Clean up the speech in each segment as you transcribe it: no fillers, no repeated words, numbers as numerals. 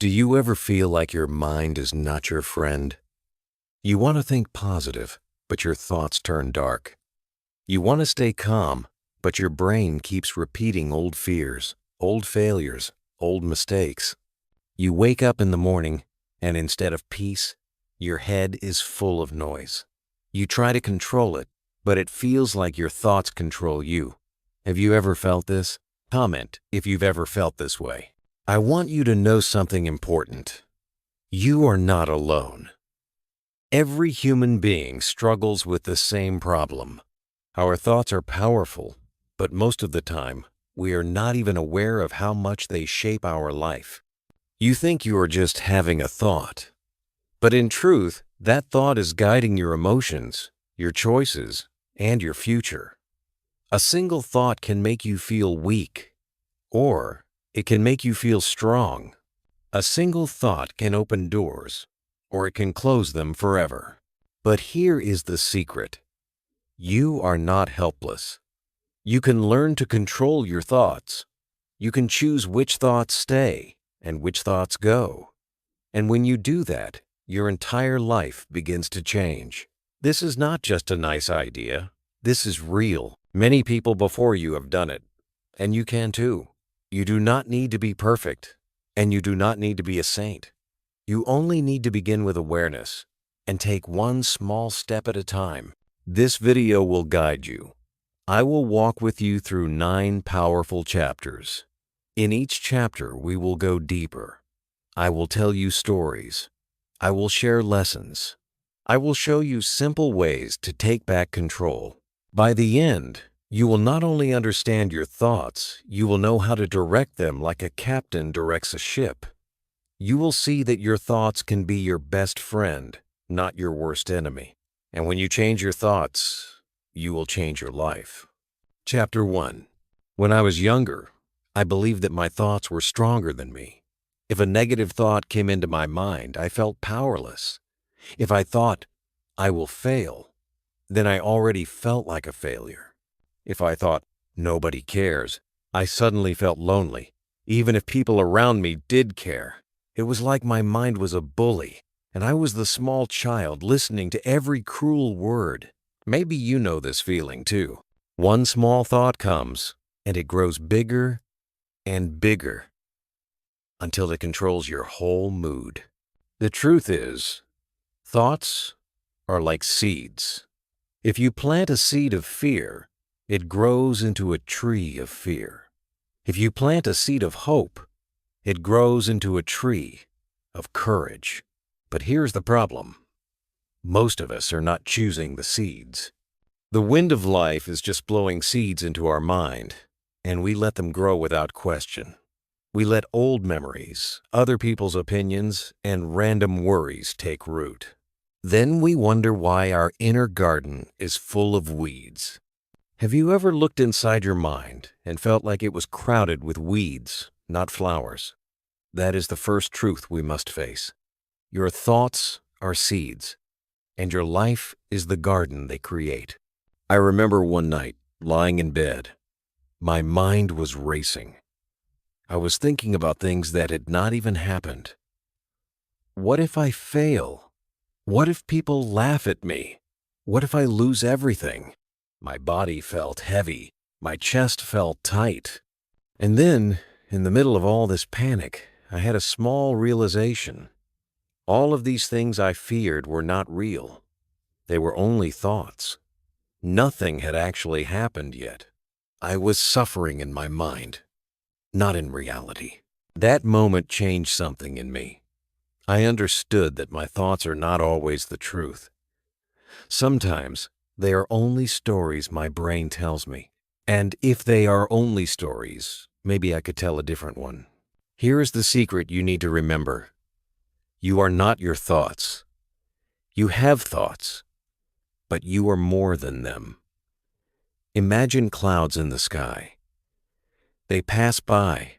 Do you ever feel like your mind is not your friend? You want to think positive, but your thoughts turn dark. You want to stay calm, but your brain keeps repeating old fears, old failures, old mistakes. You wake up in the morning, and instead of peace, your head is full of noise. You try to control it, but it feels like your thoughts control you. Have you ever felt this? Comment if you've ever felt this way. I want you to know something important. You are not alone. Every human being struggles with the same problem. Our thoughts are powerful, but most of the time, we are not even aware of how much they shape our life. You think you are just having a thought, but in truth, that thought is guiding your emotions, your choices, and your future. A single thought can make you feel weak, or it can make you feel strong. A single thought can open doors, or it can close them forever. But here is the secret. You are not helpless. You can learn to control your thoughts. You can choose which thoughts stay and which thoughts go. And when you do that, your entire life begins to change. This is not just a nice idea. This is real. Many people before you have done it, and you can too. You do not need to be perfect, and you do not need to be a saint. You only need to begin with awareness and take one small step at a time. This video will guide you. I will walk with you through 9 powerful chapters. In each chapter, we will go deeper. I will tell you stories. I will share lessons. I will show you simple ways to take back control. By the end, you will not only understand your thoughts, you will know how to direct them like a captain directs a ship. You will see that your thoughts can be your best friend, not your worst enemy. And when you change your thoughts, you will change your life. Chapter 1. When I was younger, I believed that my thoughts were stronger than me. If a negative thought came into my mind, I felt powerless. If I thought, I will fail, then I already felt like a failure. If I thought, nobody cares, I suddenly felt lonely, even if people around me did care. It was like my mind was a bully, and I was the small child listening to every cruel word. Maybe you know this feeling too. One small thought comes, and it grows bigger and bigger until it controls your whole mood. The truth is, thoughts are like seeds. If you plant a seed of fear, it grows into a tree of fear. If you plant a seed of hope, it grows into a tree of courage. But here's the problem. Most of us are not choosing the seeds. The wind of life is just blowing seeds into our mind, and we let them grow without question. We let old memories, other people's opinions, and random worries take root. Then we wonder why our inner garden is full of weeds. Have you ever looked inside your mind and felt like it was crowded with weeds, not flowers? That is the first truth we must face. Your thoughts are seeds, and your life is the garden they create. I remember one night, lying in bed. My mind was racing. I was thinking about things that had not even happened. What if I fail? What if people laugh at me? What if I lose everything? My body felt heavy. My chest felt tight. And then, in the middle of all this panic, I had a small realization. All of these things I feared were not real. They were only thoughts. Nothing had actually happened yet. I was suffering in my mind, not in reality. That moment changed something in me. I understood that my thoughts are not always the truth. Sometimes they are only stories my brain tells me. And if they are only stories, maybe I could tell a different one. Here is the secret you need to remember. You are not your thoughts. You have thoughts, but you are more than them. Imagine clouds in the sky. They pass by.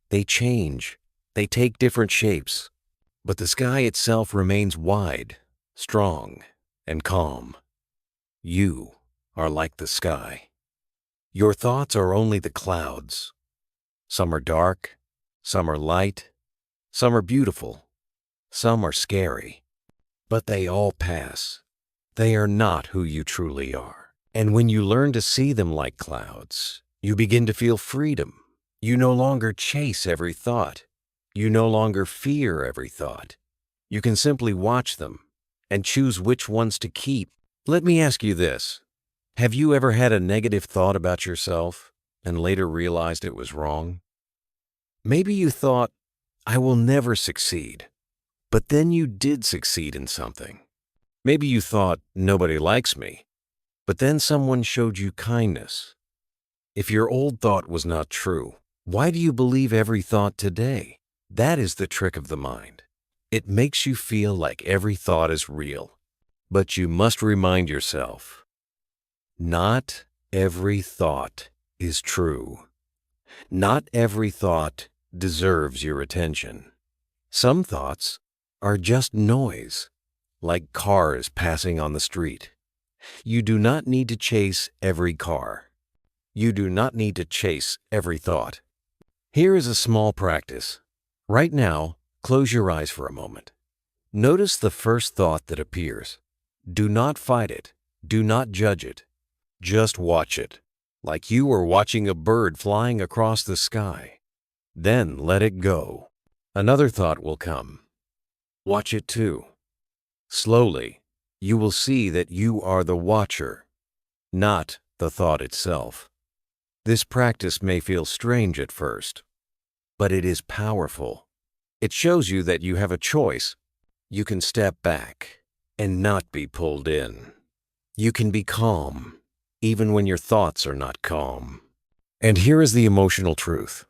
They change. They take different shapes. But the sky itself remains wide, strong, and calm. You are like the sky. Your thoughts are only the clouds. Some are dark, some are light, Some are beautiful. Some are scary. But they all pass. They are not who you truly are. And when you learn to see them like clouds, you begin to feel freedom. You no longer chase every thought. You no longer fear every thought. You can simply watch them and choose which ones to keep. Let me ask you this. Have you ever had a negative thought about yourself and later realized it was wrong? Maybe you thought, I will never succeed, but then you did succeed in something. Maybe you thought, nobody likes me, but then someone showed you kindness. If your old thought was not true, why do you believe every thought today? That is the trick of the mind. It makes you feel like every thought is real. But you must remind yourself, not every thought is true. Not every thought deserves your attention. Some thoughts are just noise, like cars passing on the street. You do not need to chase every car. You do not need to chase every thought. Here is a small practice. Right now, close your eyes for a moment. Notice the first thought that appears. Do not fight it. Do not judge it. Just watch it, like you are watching a bird flying across the sky. Then let it go. Another thought will come. Watch it too. Slowly, you will see that you are the watcher, not the thought itself. This practice may feel strange at first, but it is powerful. It shows you that you have a choice. You can step back and not be pulled in. You can be calm, even when your thoughts are not calm. And here is the emotional truth.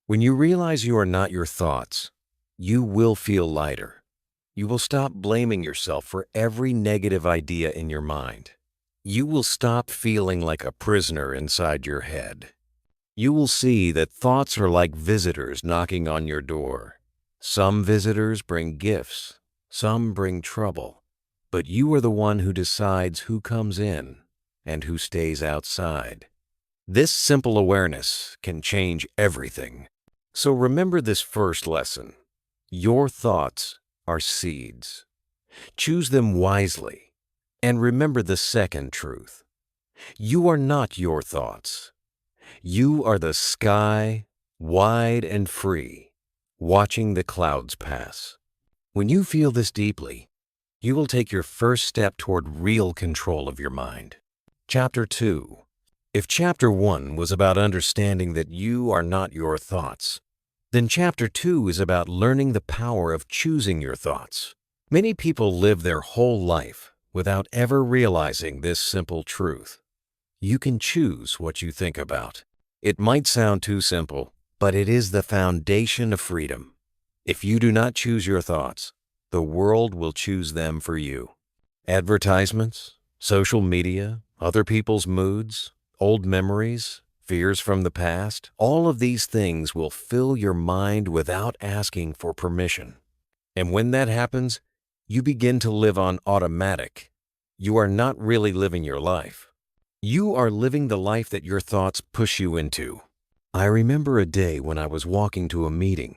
When you realize you are not your thoughts, you will feel lighter. You will stop blaming yourself for every negative idea in your mind. You will stop feeling like a prisoner inside your head. You will see that thoughts are like visitors knocking on your door. Some visitors bring gifts, some bring trouble, but you are the one who decides who comes in and who stays outside. This simple awareness can change everything. So remember this first lesson. Your thoughts are seeds. Choose them wisely. And remember the second truth. You are not your thoughts. You are the sky, wide and free, watching the clouds pass. When you feel this deeply, you will take your first step toward real control of your mind. Chapter 2. If Chapter 1 was about understanding that you are not your thoughts, then Chapter 2 is about learning the power of choosing your thoughts. Many people live their whole life without ever realizing this simple truth. You can choose what you think about. It might sound too simple, but it is the foundation of freedom. If you do not choose your thoughts, the world will choose them for you. Advertisements, social media, other people's moods, old memories, fears from the past, all of these things will fill your mind without asking for permission. And when that happens, you begin to live on automatic. You are not really living your life. You are living the life that your thoughts push you into. I remember a day when I was walking to a meeting.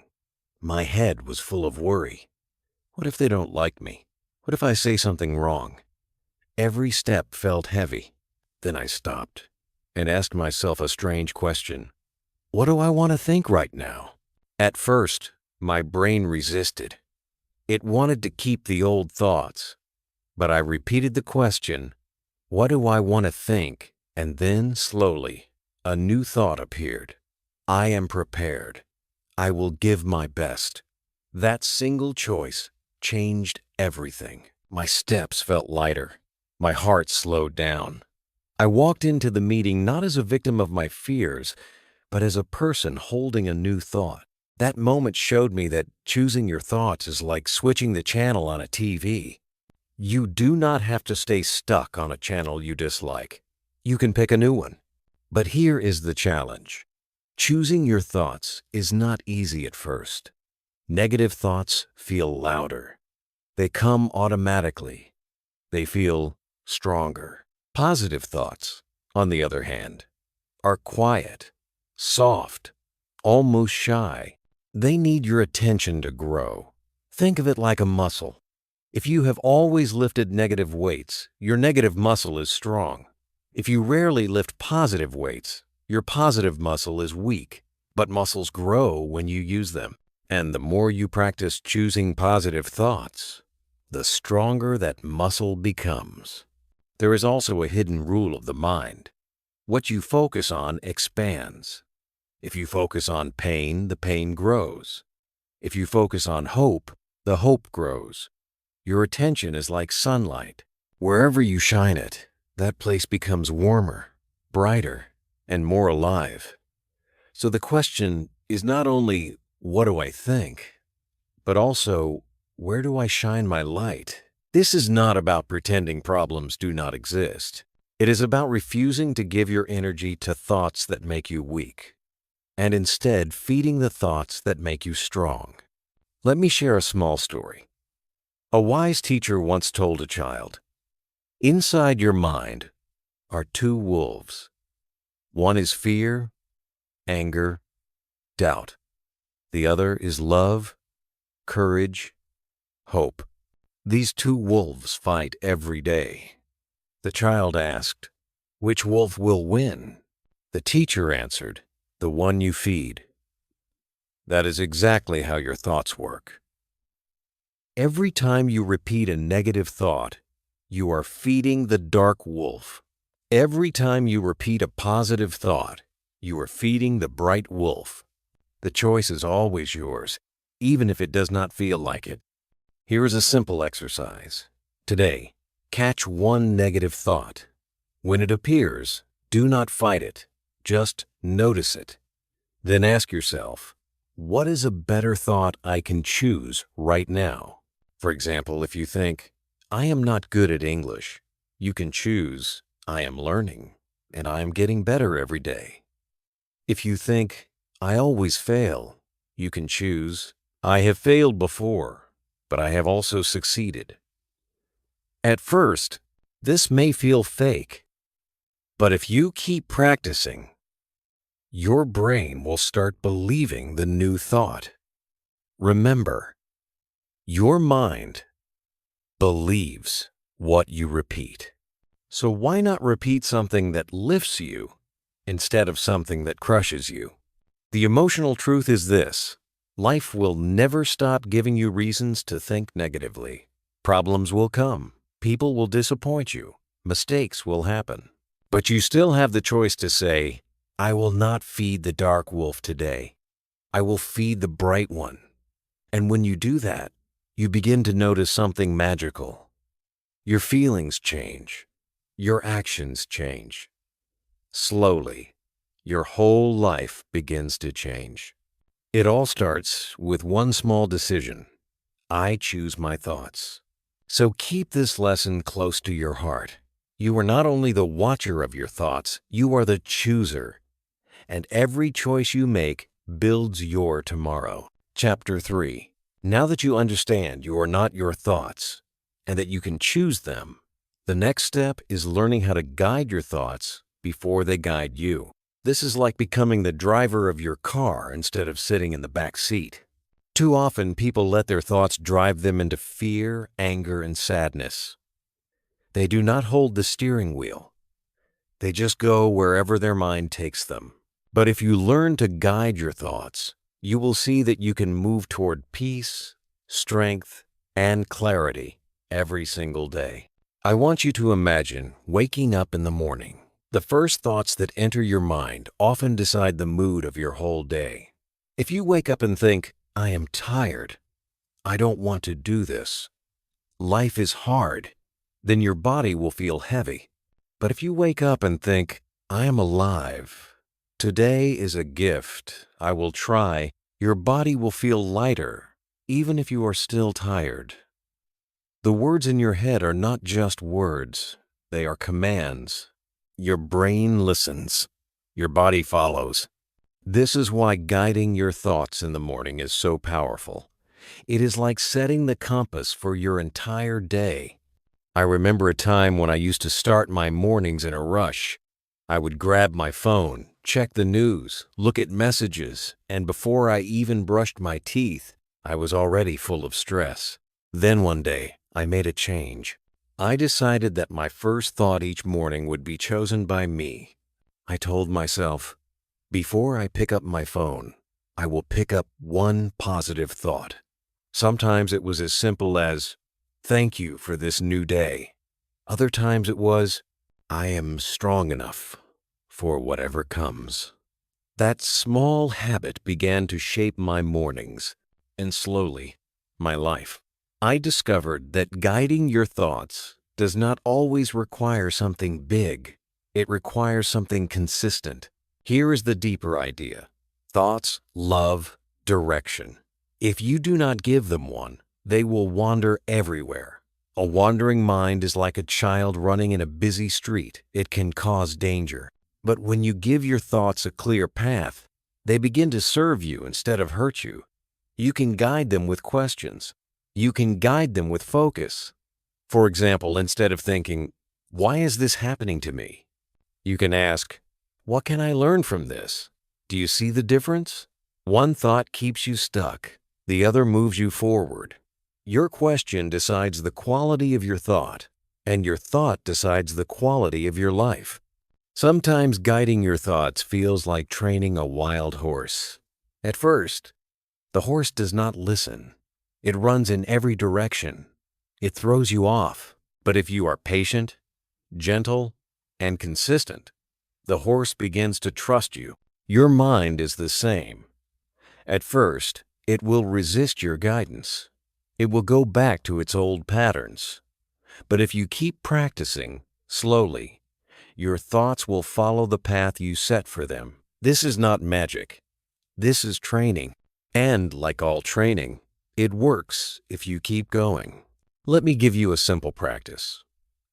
My head was full of worry. What if they don't like me? What if I say something wrong? Every step felt heavy. Then I stopped and asked myself a strange question. What do I want to think right now? At first, my brain resisted. It wanted to keep the old thoughts. But I repeated the question, what do I want to think? And then, slowly, a new thought appeared. I am prepared. I will give my best. That single choice changed everything. My steps felt lighter. My heart slowed down. I walked into the meeting not as a victim of my fears, but as a person holding a new thought. That moment showed me that choosing your thoughts is like switching the channel on a TV. You do not have to stay stuck on a channel you dislike. You can pick a new one. But here is the challenge. Choosing your thoughts is not easy at first. Negative thoughts feel louder. They come automatically. They feel stronger. Positive thoughts, on the other hand, are quiet, soft, almost shy. They need your attention to grow. Think of it like a muscle. If you have always lifted negative weights, your negative muscle is strong. If you rarely lift positive weights, your positive muscle is weak. But muscles grow when you use them. And the more you practice choosing positive thoughts, the stronger that muscle becomes. There is also a hidden rule of the mind. What you focus on expands. If you focus on pain, the pain grows. If you focus on hope, the hope grows. Your attention is like sunlight. Wherever you shine it, that place becomes warmer, brighter, and more alive. So the question is not only, what do I think, but also, where do I shine my light? This is not about pretending problems do not exist. It is about refusing to give your energy to thoughts that make you weak, and instead feeding the thoughts that make you strong. Let me share a small story. A wise teacher once told a child, "Inside your mind are two wolves. One is fear, anger, doubt. The other is love, courage, hope. These two wolves fight every day." The child asked, "Which wolf will win?" The teacher answered, "The one you feed." That is exactly how your thoughts work. Every time you repeat a negative thought, you are feeding the dark wolf. Every time you repeat a positive thought, you are feeding the bright wolf. The choice is always yours, even if it does not feel like it. Here is a simple exercise. Today, catch one negative thought. When it appears, do not fight it. Just notice it. Then ask yourself, what is a better thought I can choose right now? For example, if you think, "I am not good at English," you can choose, "I am learning, and I am getting better every day." If you think, "I always fail," you can choose, "I have failed before, but I have also succeeded." At first, this may feel fake, but if you keep practicing, your brain will start believing the new thought. Remember, your mind believes what you repeat. So why not repeat something that lifts you instead of something that crushes you? The emotional truth is this: life will never stop giving you reasons to think negatively. Problems will come, people will disappoint you, mistakes will happen. But you still have the choice to say, "I will not feed the dark wolf today. I will feed the bright one." And when you do that, you begin to notice something magical. Your feelings change. Your actions change. Slowly, your whole life begins to change. It all starts with one small decision. I choose my thoughts. So keep this lesson close to your heart. You are not only the watcher of your thoughts, you are the chooser. And every choice you make builds your tomorrow. Chapter 3. Now that you understand you are not your thoughts and that you can choose them, the next step is learning how to guide your thoughts before they guide you. This is like becoming the driver of your car instead of sitting in the back seat. Too often, people let their thoughts drive them into fear, anger, and sadness. They do not hold the steering wheel. They just go wherever their mind takes them. But if you learn to guide your thoughts, you will see that you can move toward peace, strength, and clarity every single day. I want you to imagine waking up in the morning. The first thoughts that enter your mind often decide the mood of your whole day. If you wake up and think, "I am tired, I don't want to do this, life is hard," then your body will feel heavy. But if you wake up and think, "I am alive, today is a gift, I will try," your body will feel lighter, even if you are still tired. The words in your head are not just words, they are commands. Your brain listens, your body follows. This is why guiding your thoughts in the morning is so powerful. It is like setting the compass for your entire day. I remember a time when I used to start my mornings in a rush. I would grab my phone, check the news, look at messages, and before I even brushed my teeth, I was already full of stress. Then one day, I made a change. I decided that my first thought each morning would be chosen by me. I told myself, before I pick up my phone, I will pick up one positive thought. Sometimes it was as simple as, "Thank you for this new day." Other times it was, "I am strong enough for whatever comes." That small habit began to shape my mornings and slowly my life. I discovered that guiding your thoughts does not always require something big. It requires something consistent. Here is the deeper idea. Thoughts love direction. If you do not give them one, they will wander everywhere. A wandering mind is like a child running in a busy street. It can cause danger. But when you give your thoughts a clear path, they begin to serve you instead of hurt you. You can guide them with questions. You can guide them with focus. For example, instead of thinking, "Why is this happening to me?" you can ask, "What can I learn from this?" Do you see the difference? One thought keeps you stuck. The other moves you forward. Your question decides the quality of your thought, and your thought decides the quality of your life. Sometimes guiding your thoughts feels like training a wild horse. At first, the horse does not listen. It runs in every direction. It throws you off. But if you are patient, gentle, and consistent, the horse begins to trust you. Your mind is the same. At first, it will resist your guidance. It will go back to its old patterns. But if you keep practicing, slowly, your thoughts will follow the path you set for them. This is not magic. This is training. And like all training, it works if you keep going. Let me give you a simple practice.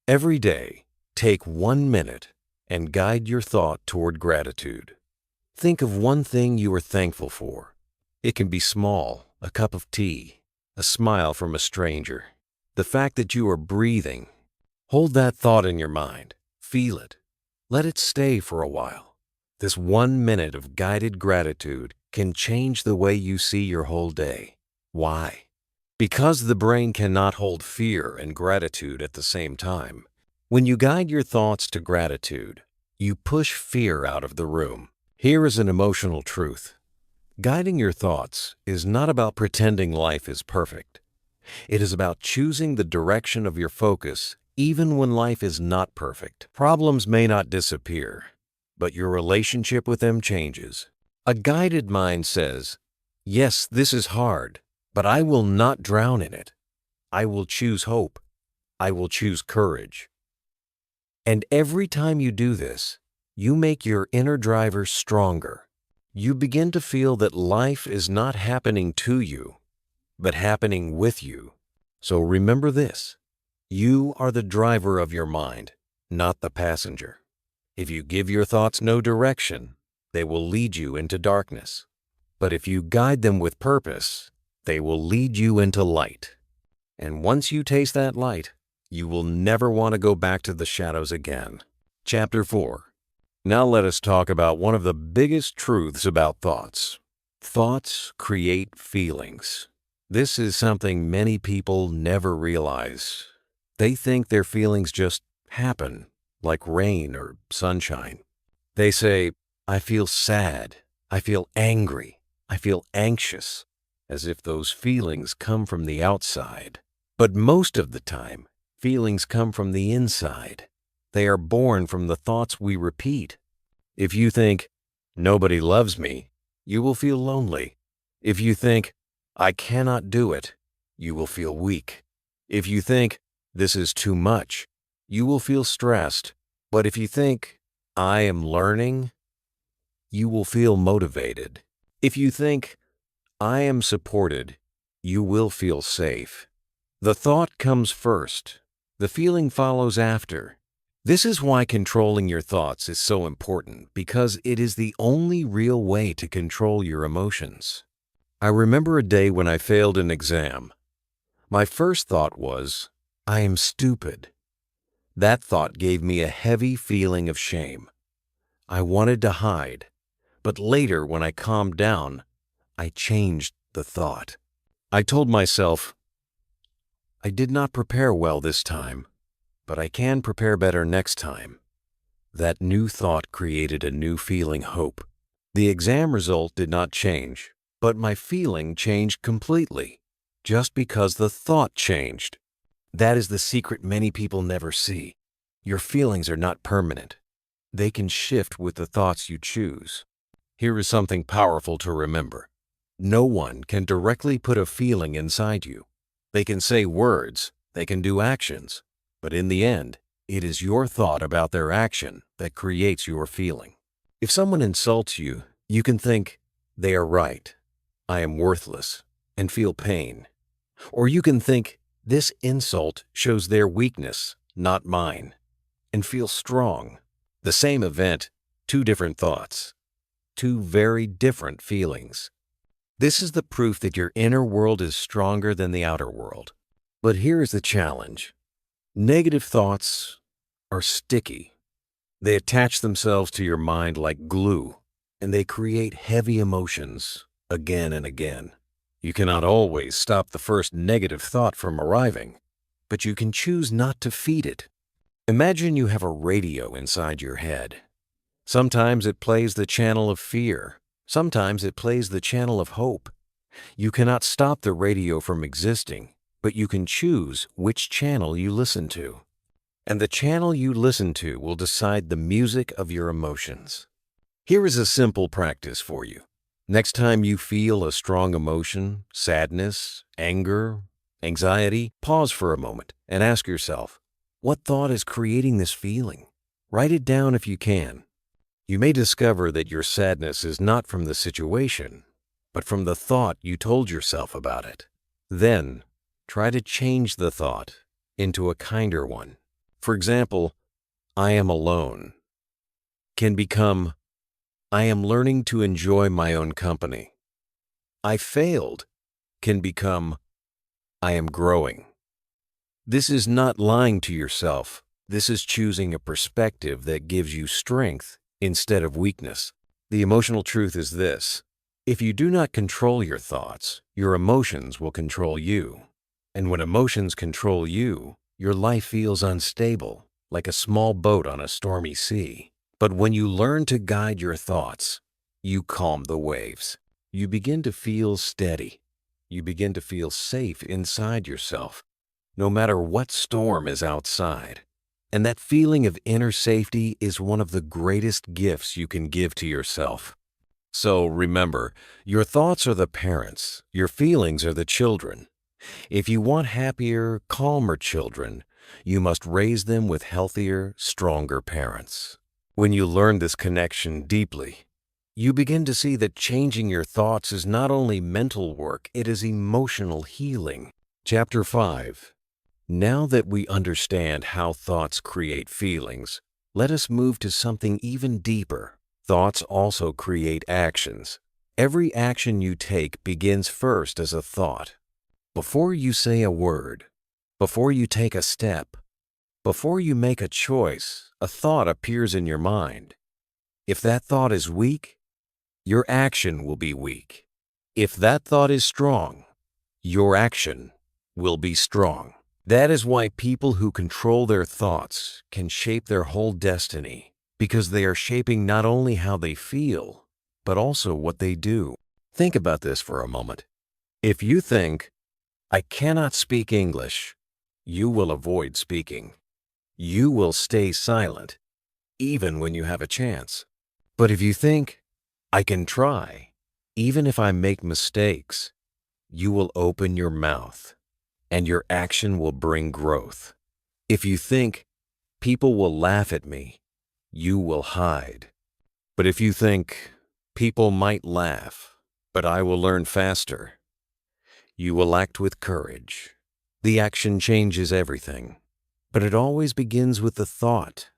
Every day, take 1 minute and guide your thought toward gratitude. Think of one thing you are thankful for. It can be small, a cup of tea, a smile from a stranger, the fact that you are breathing. Hold that thought in your mind. Feel it. Let it stay for a while. This 1 minute of guided gratitude can change the way you see your whole day. Why? Because the brain cannot hold fear and gratitude at the same time. When you guide your thoughts to gratitude, you push fear out of the room. Here is an emotional truth. Guiding your thoughts is not about pretending life is perfect. It is about choosing the direction of your focus even when life is not perfect. Problems may not disappear, but your relationship with them changes. A guided mind says, "Yes, this is hard, but I will not drown in it. I will choose hope. I will choose courage." And every time you do this, you make your inner driver stronger. You begin to feel that life is not happening to you, but happening with you. So remember this. You are the driver of your mind, not the passenger. If you give your thoughts no direction, they will lead you into darkness. But if you guide them with purpose, they will lead you into light. And once you taste that light, you will never want to go back to the shadows again. Chapter 4. Now let us talk about one of the biggest truths about thoughts. Thoughts create feelings. This is something many people never realize. They think their feelings just happen, like rain or sunshine. They say, "I feel sad, I feel angry, I feel anxious," as if those feelings come from the outside. But most of the time, feelings come from the inside. They are born from the thoughts we repeat. If you think, "Nobody loves me," you will feel lonely. If you think, "I cannot do it," you will feel weak. If you think, "This is too much," you will feel stressed. But if you think, "I am learning," you will feel motivated. If you think, "I am supported," you will feel safe. The thought comes first. The feeling follows after. This is why controlling your thoughts is so important, because it is the only real way to control your emotions. I remember a day when I failed an exam. My first thought was, "I am stupid." That thought gave me a heavy feeling of shame. I wanted to hide, but later when I calmed down, I changed the thought. I told myself, I did not prepare well this time, but I can prepare better next time. That new thought created a new feeling hope. The exam result did not change, but my feeling changed completely, just because the thought changed. That is the secret many people never see. Your feelings are not permanent. They can shift with the thoughts you choose. Here is something powerful to remember. No one can directly put a feeling inside you. They can say words, they can do actions, but in the end, it is your thought about their action that creates your feeling. If someone insults you, you can think, they are right, I am worthless, and feel pain. Or you can think, this insult shows their weakness, not mine, and feel strong. The same event, two different thoughts, two very different feelings. This is the proof that your inner world is stronger than the outer world. But here is the challenge. Negative thoughts are sticky. They attach themselves to your mind like glue, and they create heavy emotions again and again. You cannot always stop the first negative thought from arriving, but you can choose not to feed it. Imagine you have a radio inside your head. Sometimes it plays the channel of fear. Sometimes it plays the channel of hope. You cannot stop the radio from existing, but you can choose which channel you listen to. And the channel you listen to will decide the music of your emotions. Here is a simple practice for you. Next time you feel a strong emotion, sadness, anger, anxiety, pause for a moment and ask yourself, what thought is creating this feeling? Write it down if you can. You may discover that your sadness is not from the situation, but from the thought you told yourself about it. Then, try to change the thought into a kinder one. For example, I am alone can become, I am learning to enjoy my own company. I failed can become, I am growing. This is not lying to yourself. This is choosing a perspective that gives you strength instead of weakness. The emotional truth is this. If you do not control your thoughts, your emotions will control you. And when emotions control you, your life feels unstable, like a small boat on a stormy sea. But when you learn to guide your thoughts, you calm the waves. You begin to feel steady. You begin to feel safe inside yourself, no matter what storm is outside. And that feeling of inner safety is one of the greatest gifts you can give to yourself. So remember, your thoughts are the parents, your feelings are the children. If you want happier, calmer children, you must raise them with healthier, stronger parents. When you learn this connection deeply, you begin to see that changing your thoughts is not only mental work, it is emotional healing. Chapter 5. Now that we understand how thoughts create feelings, let us move to something even deeper. Thoughts also create actions. Every action you take begins first as a thought. Before you say a word, before you take a step, before you make a choice, a thought appears in your mind. If that thought is weak, your action will be weak. If that thought is strong, your action will be strong. That is why people who control their thoughts can shape their whole destiny, because they are shaping not only how they feel, but also what they do. Think about this for a moment. If you think, I cannot speak English, you will avoid speaking. You will stay silent, even when you have a chance. But if you think, I can try, even if I make mistakes, you will open your mouth, and your action will bring growth. If you think, people will laugh at me, you will hide. But if you think, people might laugh, but I will learn faster, you will act with courage. The action changes everything, but it always begins with the thought.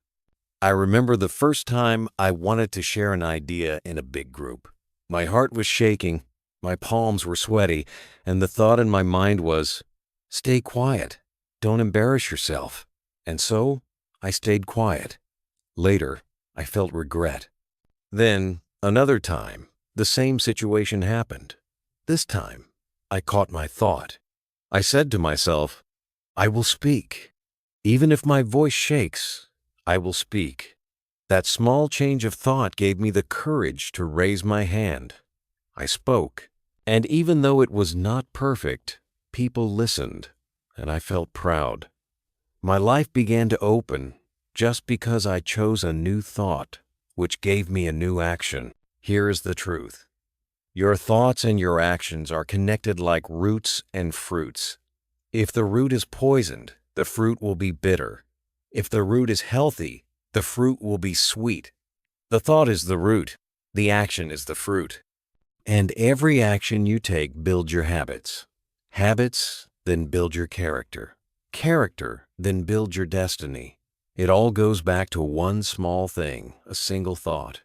I remember the first time I wanted to share an idea in a big group. My heart was shaking, my palms were sweaty, and the thought in my mind was, stay quiet, don't embarrass yourself. And so, I stayed quiet. Later, I felt regret. Then, another time, the same situation happened. This time, I caught my thought. I said to myself, I will speak. Even if my voice shakes, I will speak. That small change of thought gave me the courage to raise my hand. I spoke, and even though it was not perfect, people listened, and I felt proud. My life began to open just because I chose a new thought, which gave me a new action. Here is the truth. Your thoughts and your actions are connected like roots and fruits. If the root is poisoned, the fruit will be bitter. If the root is healthy, the fruit will be sweet. The thought is the root, the action is the fruit. And every action you take builds your habits. Habits then build your character. Character then builds your destiny. It all goes back to one small thing, a single thought.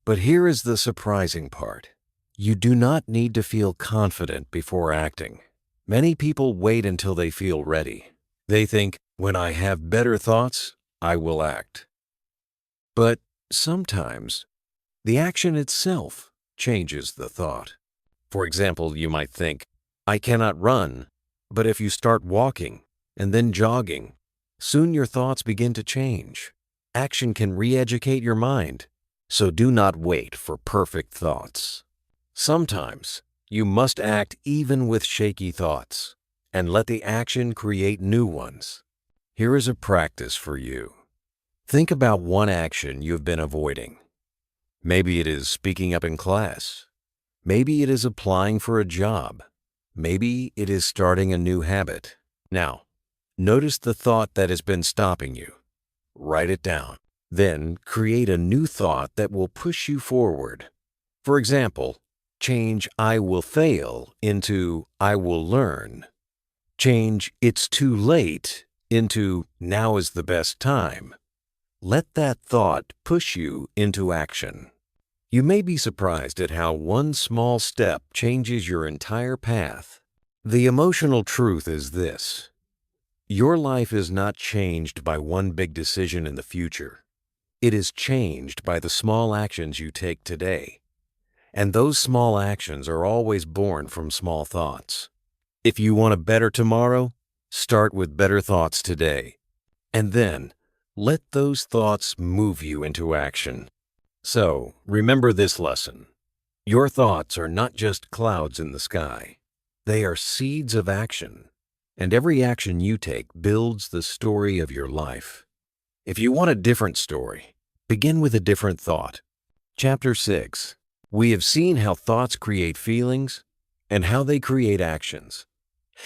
But here is the surprising part. You do not need to feel confident before acting. Many people wait until they feel ready. They think, when I have better thoughts, I will act. But sometimes, the action itself changes the thought. For example, you might think, I cannot run, but if you start walking and then jogging, soon your thoughts begin to change. Action can re-educate your mind, so do not wait for perfect thoughts. Sometimes, you must act even with shaky thoughts, and let the action create new ones. Here is a practice for you. Think about one action you've been avoiding. Maybe it is speaking up in class. Maybe it is applying for a job. Maybe it is starting a new habit. Now, notice the thought that has been stopping you. Write it down. Then create a new thought that will push you forward. For example, change I will fail into I will learn. Change it's too late into now is the best time. Let that thought push you into action. You may be surprised at how one small step changes your entire path. The emotional truth is this. Your life is not changed by one big decision in the future. It is changed by the small actions you take today. And those small actions are always born from small thoughts. If you want a better tomorrow, start with better thoughts today. And then, let those thoughts move you into action. So, remember this lesson. Your thoughts are not just clouds in the sky. They are seeds of action. And every action you take builds the story of your life. If you want a different story, begin with a different thought. Chapter 6. We have seen how thoughts create feelings and how they create actions.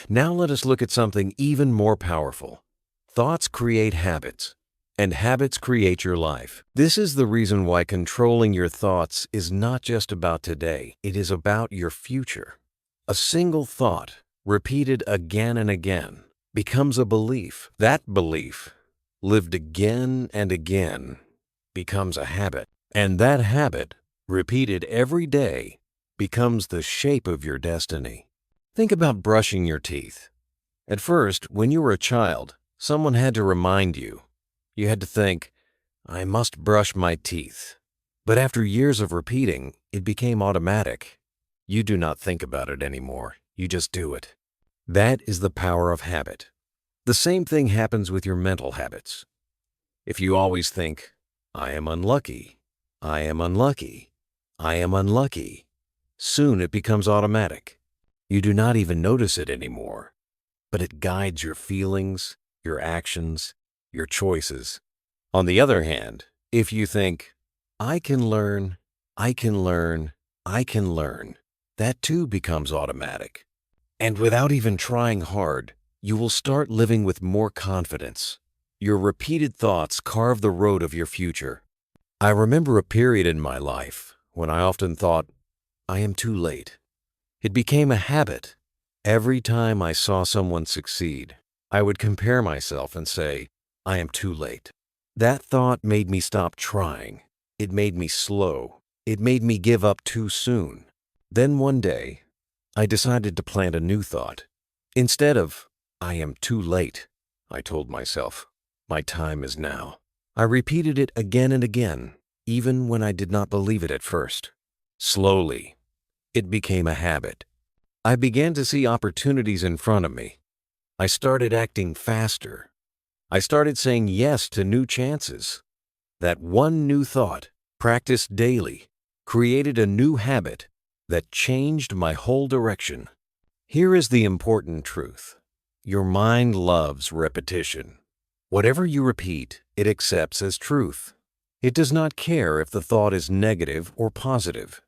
Now let us look at something even more powerful. Thoughts create habits, and habits create your life. This is the reason why controlling your thoughts is not just about today, it is about your future. A single thought, repeated again and again, becomes a belief. That belief, lived again and again, becomes a habit. And that habit, repeated every day, becomes the shape of your destiny. Think about brushing your teeth. At first, when you were a child, someone had to remind you. You had to think, I must brush my teeth. But after years of repeating, it became automatic. You do not think about it anymore. You just do it. That is the power of habit. The same thing happens with your mental habits. If you always think, I am unlucky, I am unlucky, I am unlucky, soon it becomes automatic. You do not even notice it anymore, but it guides your feelings, your actions, your choices. On the other hand, if you think, I can learn, I can learn, I can learn, that too becomes automatic. And without even trying hard, you will start living with more confidence. Your repeated thoughts carve the road of your future. I remember a period in my life when I often thought, I am too late. It became a habit. Every time I saw someone succeed, I would compare myself and say, I am too late. That thought made me stop trying. It made me slow. It made me give up too soon. Then one day, I decided to plant a new thought. Instead of, I am too late, I told myself, my time is now. I repeated it again and again. even when I did not believe it at first. Slowly, it became a habit. I began to see opportunities in front of me. I started acting faster. I started saying yes to new chances. That one new thought, practiced daily, created a new habit that changed my whole direction. Here is the important truth. Your mind loves repetition. Whatever you repeat, it accepts as truth. It does not care if the thought is negative or positive.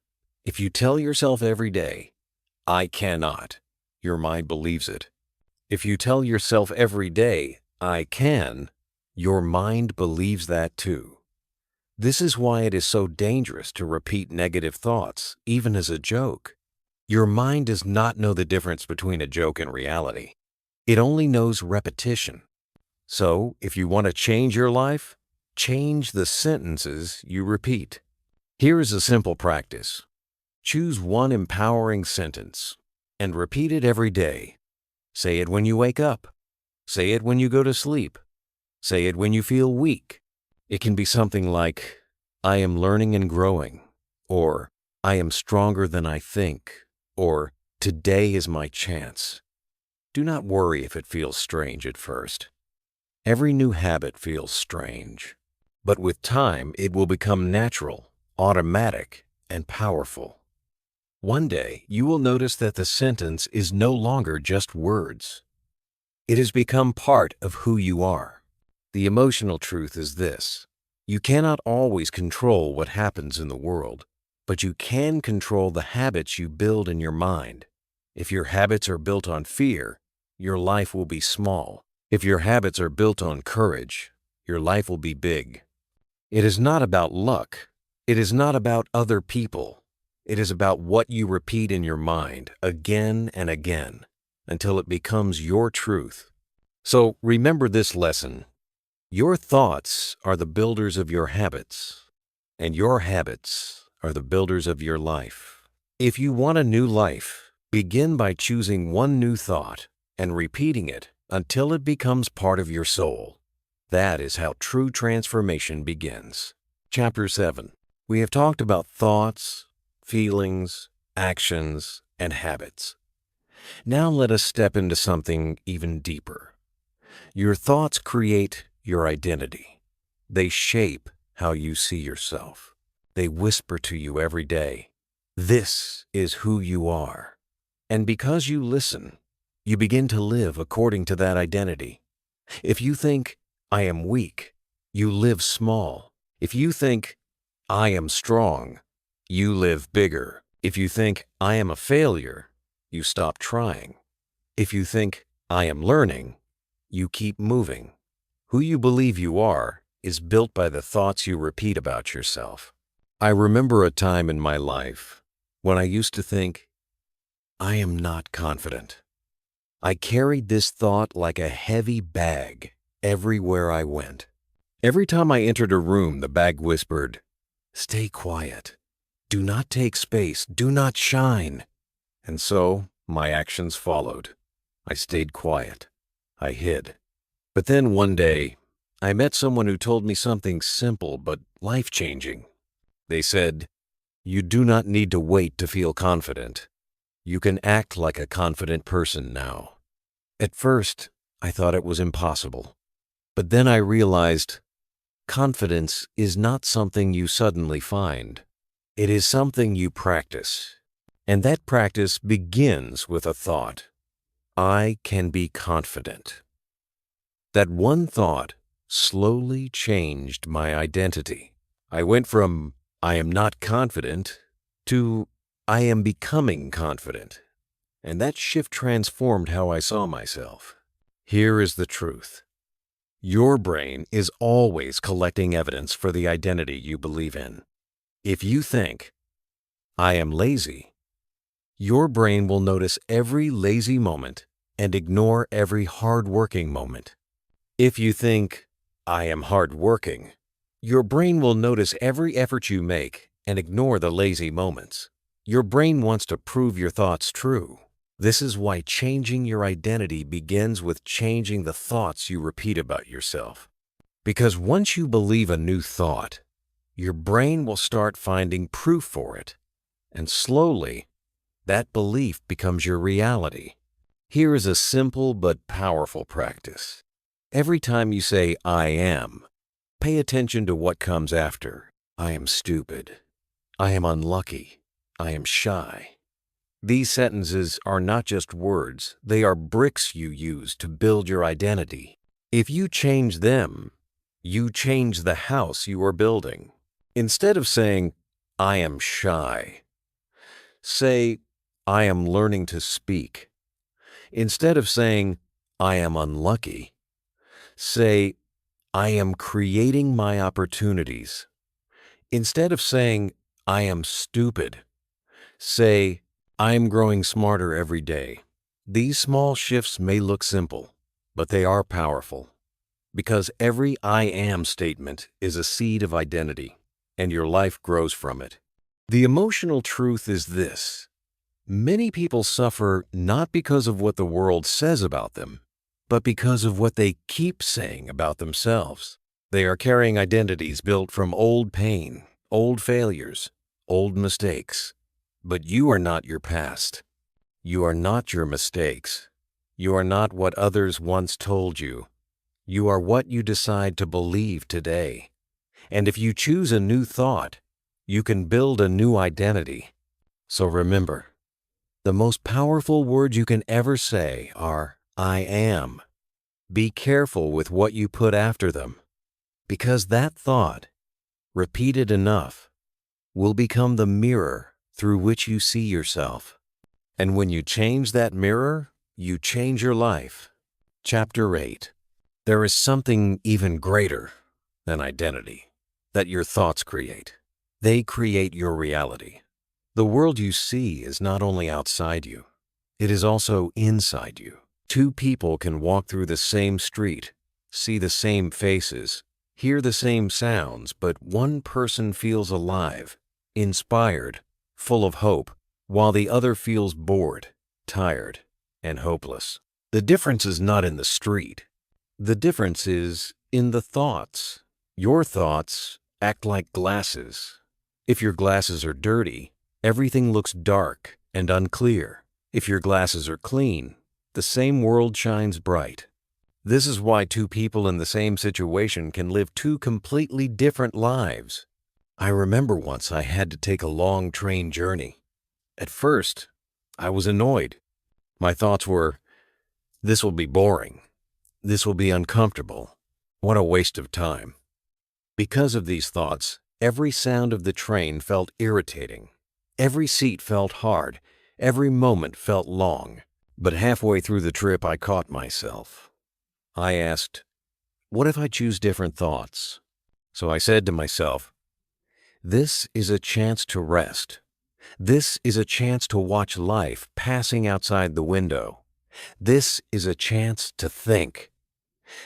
If you tell yourself every day, "I cannot," your mind believes it. If you tell yourself every day, "I can," your mind believes that too. This is why it is so dangerous to repeat negative thoughts, even as a joke. Your mind does not know the difference between a joke and reality. It only knows repetition. So, if you want to change your life, change the sentences you repeat. Here is a simple practice. Choose one empowering sentence and repeat it every day. Say it when you wake up. Say it when you go to sleep. Say it when you feel weak. It can be something like, "I am learning and growing," or "I am stronger than I think," or "Today is my chance." Do not worry if it feels strange at first. Every new habit feels strange, but with time it will become natural, automatic, and powerful. One day you will notice that the sentence is no longer just words. It has become part of who you are. The emotional truth is this: you cannot always control what happens in the world, but you can control the habits you build in your mind. If your habits are built on fear, your life will be small. If your habits are built on courage, your life will be big. It is not about luck. It is not about other people. It is about what you repeat in your mind again and again until it becomes your truth. So remember this lesson. Your thoughts are the builders of your habits, and your habits are the builders of your life. If you want a new life, begin by choosing one new thought and repeating it until it becomes part of your soul. That is how true transformation begins. Chapter 7. We have talked about thoughts, feelings, actions, and habits. Now let us step into something even deeper. Your thoughts create your identity. They shape how you see yourself. They whisper to you every day, "This is who you are." And because you listen, you begin to live according to that identity. If you think, "I am weak," you live small. If you think, "I am strong," you live bigger. If you think, "I am a failure," you stop trying. If you think, "I am learning," you keep moving. Who you believe you are is built by the thoughts you repeat about yourself. I remember a time in my life when I used to think, "I am not confident." I carried this thought like a heavy bag everywhere I went. Every time I entered a room, the bag whispered, "Stay quiet. Do not take space. Do not shine." And so my actions followed. I stayed quiet. I hid. But then one day, I met someone who told me something simple but life-changing. They said, "You do not need to wait to feel confident. You can act like a confident person now." At first, I thought it was impossible. But then I realized confidence is not something you suddenly find. It is something you practice. And that practice begins with a thought. I can be confident. That one thought slowly changed my identity. I went from "I am not confident" to "I am becoming confident." And that shift transformed how I saw myself. Here is the truth. Your brain is always collecting evidence for the identity you believe in. If you think, "I am lazy," your brain will notice every lazy moment and ignore every hard-working moment. If you think, "I am hard-working," your brain will notice every effort you make and ignore the lazy moments. Your brain wants to prove your thoughts true. This is why changing your identity begins with changing the thoughts you repeat about yourself. Because once you believe a new thought, your brain will start finding proof for it, and slowly, that belief becomes your reality. Here is a simple but powerful practice. Every time you say, I am, pay attention to what comes after. I am stupid. I am unlucky. I am shy. These sentences are not just words, they are bricks you use to build your identity. If you change them, you change the house you are building. Instead of saying, I am shy, say, I am learning to speak. Instead of saying, I am unlucky, say, I am creating my opportunities. Instead of saying, I am stupid, say, I am growing smarter every day. These small shifts may look simple, but they are powerful, because every I am statement is a seed of identity, and your life grows from it. The emotional truth is this: many people suffer not because of what the world says about them, but because of what they keep saying about themselves. They are carrying identities built from old pain, old failures, old mistakes. But you are not your past. You are not your mistakes. You are not what others once told you. You are what you decide to believe today. And if you choose a new thought, you can build a new identity. So remember, the most powerful words you can ever say are, I am. Be careful with what you put after them, because that thought, repeated enough, will become the mirror through which you see yourself. And when you change that mirror, you change your life. Chapter 8. There is something even greater than identity that your thoughts create. They create your reality. The world you see is not only outside you, it is also inside you. Two people can walk through the same street, see the same faces, hear the same sounds, but one person feels alive, inspired, full of hope, while the other feels bored, tired, and hopeless. The difference is not in the street. The difference is in the thoughts. Your thoughts act like glasses. If your glasses are dirty, everything looks dark and unclear. If your glasses are clean, the same world shines bright. This is why two people in the same situation can live two completely different lives. I remember once I had to take a long train journey. At first, I was annoyed. My thoughts were, this will be boring. This will be uncomfortable. What a waste of time. Because of these thoughts, every sound of the train felt irritating. Every seat felt hard. Every moment felt long. But halfway through the trip, I caught myself. I asked, what if I choose different thoughts? So I said to myself, this is a chance to rest. This is a chance to watch life passing outside the window. This is a chance to think.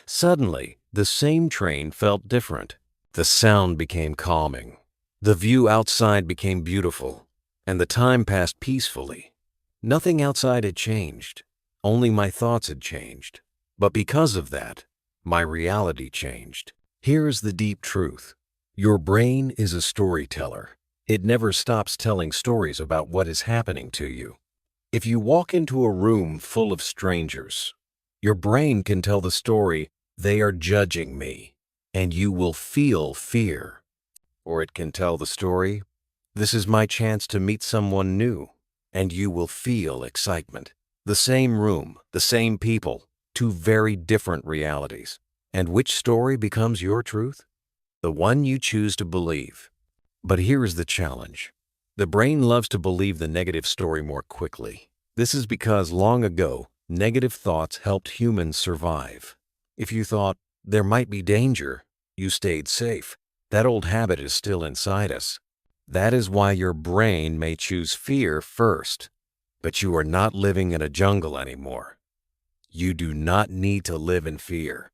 Suddenly, the same train felt different. The sound became calming. The view outside became beautiful, and the time passed peacefully. Nothing outside had changed. Only my thoughts had changed. But because of that, my reality changed. Here is the deep truth. Your brain is a storyteller. It never stops telling stories about what is happening to you. If you walk into a room full of strangers, your brain can tell the story, they are judging me, and you will feel fear. Or it can tell the story, this is my chance to meet someone new, and you will feel excitement. The same room, the same people, two very different realities. And which story becomes your truth? The one you choose to believe. But here is the challenge. The brain loves to believe the negative story more quickly. This is because long ago, negative thoughts helped humans survive. If you thought there might be danger, you stayed safe. That old habit is still inside us. That is why your brain may choose fear first. But you are not living in a jungle anymore. You do not need to live in fear.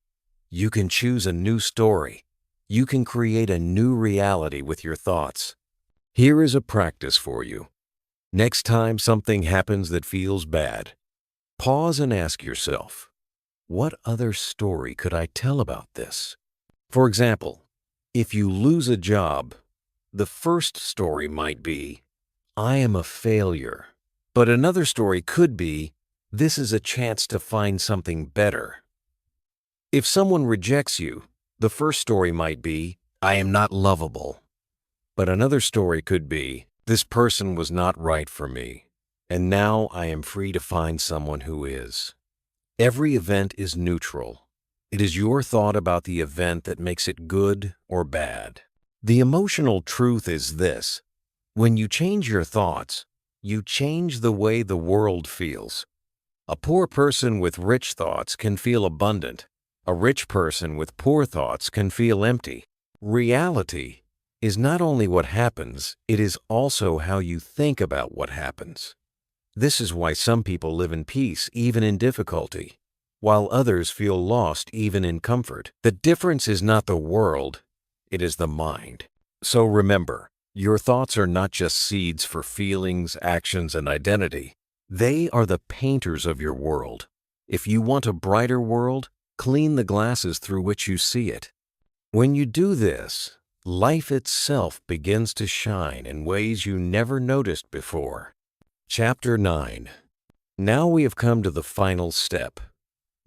You can choose a new story. You can create a new reality with your thoughts. Here is a practice for you. Next time something happens that feels bad, pause and ask yourself, what other story could I tell about this? For example, if you lose a job, The first story might be, I am a failure. But another story could be, this is a chance to find something better. If someone rejects you, the first story might be, I am not lovable. But another story could be, this person was not right for me, and now I am free to find someone who is. Every event is neutral. It is your thought about the event that makes it good or bad. The emotional truth is this: when you change your thoughts, you change the way the world feels. A poor person with rich thoughts can feel abundant. A rich person with poor thoughts can feel empty. Reality is not only what happens, it is also how you think about what happens. This is why some people live in peace even in difficulty, while others feel lost even in comfort. The difference is not the world, it is the mind. So remember, your thoughts are not just seeds for feelings, actions, and identity. They are the painters of your world. If you want a brighter world, clean the glasses through which you see it. When you do this, life itself begins to shine in ways you never noticed before. Chapter 9. Now we have come to the final step.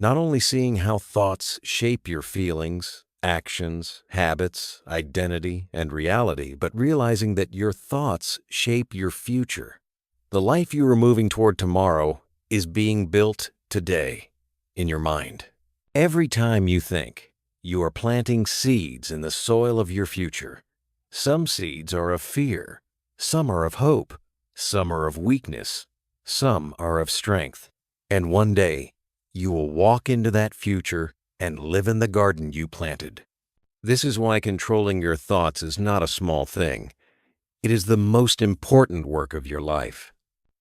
Not only seeing how thoughts shape your feelings, actions, habits, identity, and reality, but realizing that your thoughts shape your future. The life you are moving toward tomorrow is being built today in your mind. Every time you think, you are planting seeds in the soil of your future. Some seeds are of fear, some are of hope, some are of weakness, some are of strength. And one day, you will walk into that future and live in the garden you planted. This is why controlling your thoughts is not a small thing. It is the most important work of your life.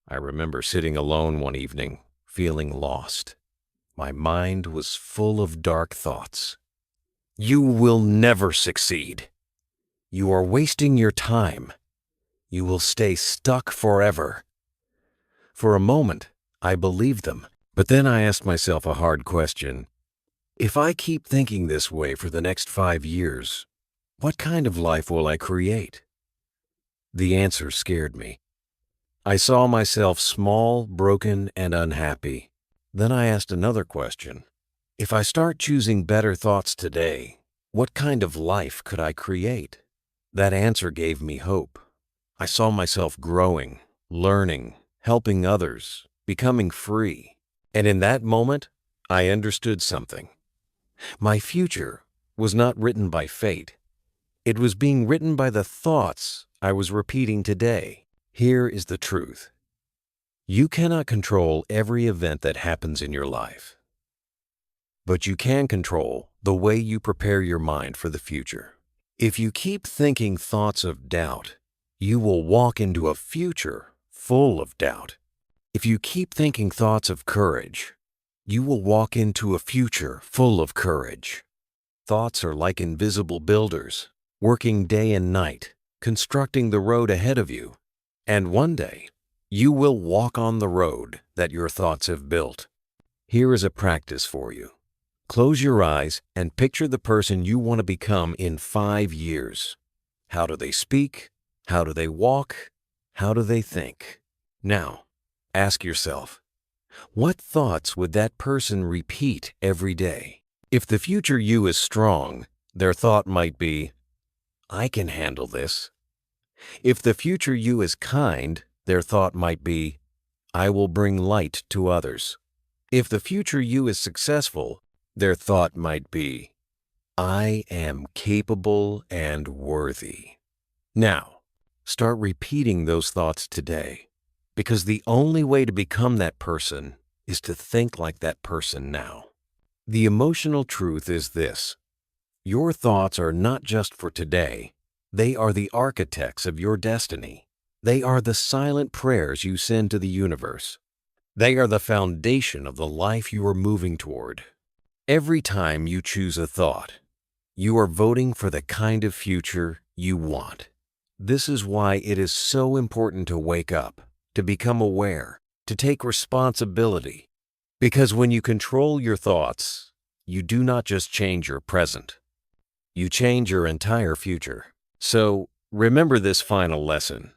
I remember sitting alone one evening, feeling lost. My mind was full of dark thoughts. You will never succeed. You are wasting your time. You will stay stuck forever. For a moment, I believed them, but then I asked myself a hard question. If I keep thinking this way for the next 5 years, what kind of life will I create? The answer scared me. I saw myself small, broken, and unhappy. Then I asked another question. If I start choosing better thoughts today, what kind of life could I create? That answer gave me hope. I saw myself growing, learning, helping others, becoming free. And in that moment, I understood something. My future was not written by fate. It was being written by the thoughts I was repeating today. Here is the truth. You cannot control every event that happens in your life, but you can control the way you prepare your mind for the future. If you keep thinking thoughts of doubt, you will walk into a future full of doubt. If you keep thinking thoughts of courage, you will walk into a future full of courage. Thoughts are like invisible builders, working day and night, constructing the road ahead of you. And one day, you will walk on the road that your thoughts have built. Here is a practice for you. Close your eyes and picture the person you want to become in 5 years. How do they speak? How do they walk? How do they think? Now, ask yourself, what thoughts would that person repeat every day? If the future you is strong, their thought might be, I can handle this. If the future you is kind, their thought might be, I will bring light to others. If the future you is successful, their thought might be, I am capable and worthy. Now, start repeating those thoughts today, because the only way to become that person is to think like that person now. The emotional truth is this: your thoughts are not just for today, they are the architects of your destiny. They are the silent prayers you send to the universe. They are the foundation of the life you are moving toward. Every time you choose a thought, you are voting for the kind of future you want. This is why it is so important to wake up, to become aware, to take responsibility. Because when you control your thoughts, you do not just change your present, you change your entire future. So, Remember this final lesson.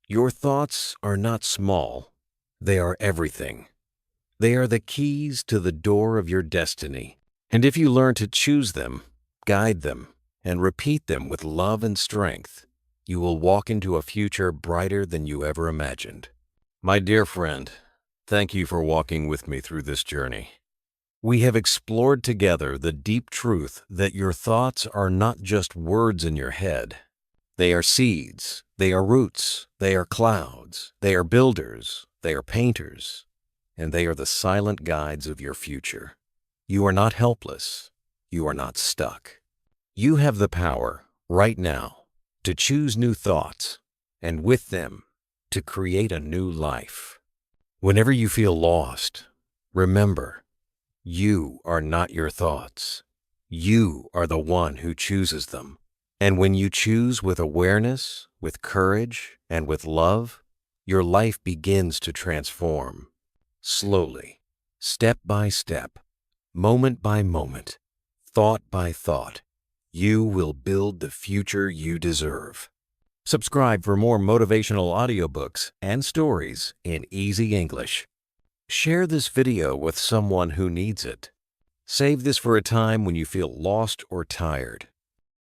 Your thoughts are not small. They are everything. They are the keys to the door of your destiny. And if you learn to choose them, guide them, and repeat them with love and strength, you will walk into a future brighter than you ever imagined. My dear friend, thank you for walking with me through this journey. We have explored together the deep truth that your thoughts are not just words in your head. They are seeds, they are roots, they are clouds, they are builders, they are painters, and they are the silent guides of your future. You are not helpless. You are not stuck. You have the power, right now, to choose new thoughts, and with them, to create a new life. Whenever you feel lost, remember, you are not your thoughts. You are the one who chooses them. And when you choose with awareness, with courage, and with love, your life begins to transform. Slowly, step by step, moment by moment, thought by thought, you will build the future you deserve. Subscribe for more motivational audiobooks and stories in easy English. Share this video with someone who needs it. Save this for a time when you feel lost or tired.